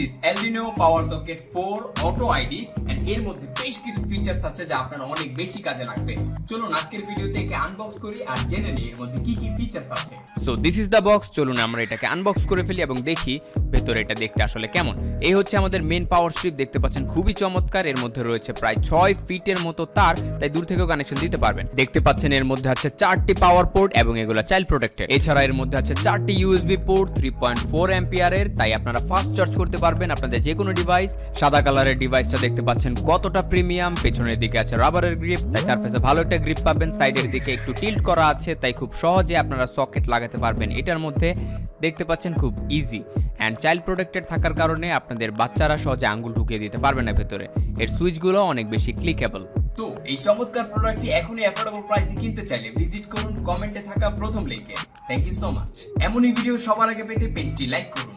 is LDNIO Power Socket 4 Auto ID and এর মধ্যে বেশ কিছু ফিচারস আছে যা আপনার অনেক বেশি কাজে লাগবে। চলুন আজকের ভিডিওতে একে আনবক্স করি আর জেনে নিই এর মধ্যে কি কি ফিচারস আছে। So this is the box. চলুন আমরা এটাকে আনবক্স করে ফেলি এবং দেখি ভেতরে এটা দেখতে আসলে কেমন। এই হচ্ছে আমাদের মেন পাওয়ার স্ট্রিপ, দেখতে পাচ্ছেন খুবই চমৎকার। এর মধ্যে রয়েছে প্রায় 6 ফিটের মতো তার, তাই দূর থেকেও কানেকশন দিতে পারবেন। দেখতে পাচ্ছেন এর মধ্যে আছে 4টি পাওয়ার পোর্ট এবং এগুলো চাইল্ড প্রোটেক্টেড। এছাড়া এর মধ্যে আছে 4টি ইউএসবি পোর্ট 3.4 অ্যাম্পিয়ারের, তাই আপনারা ফাস্ট চার্জ করতে পারবেন আপনাদের যে কোনো ডিভাইস। সাদা কালারের ডিভাইসটা দেখতে পাচ্ছেন কতটা প্রিমিয়াম। পেছনের দিকে আছে রাবারের গ্রিপ, তাই সারফেসে ভালো একটা গ্রিপ পাবেন। সাইডের দিকে একটু টিল্ট করা আছে, তাই খুব সহজে আপনারা সকেট লাগাতে পারবেন। এটার মধ্যে দেখতে পাচ্ছেন খুব ইজি অ্যান্ড চাইল্ড প্রোটেক্টেড থাকার কারণে আপনাদের বাচ্চারা সহজে আঙ্গুল ঢুকিয়ে দিতে পারবে না ভেতরে। এর সুইচগুলো অনেক বেশি ক্লিকেবল। তো এই চমৎকার প্রোডাক্টটি এখনই অ্যাফোর্ডেবল প্রাইসে কিনতে চাইলে ভিজিট করুন কমেন্টে থাকা প্রথম লিংকে। Thank you so much. এমনই ভিডিও সবার আগে পেতে পেজটি লাইক করুন।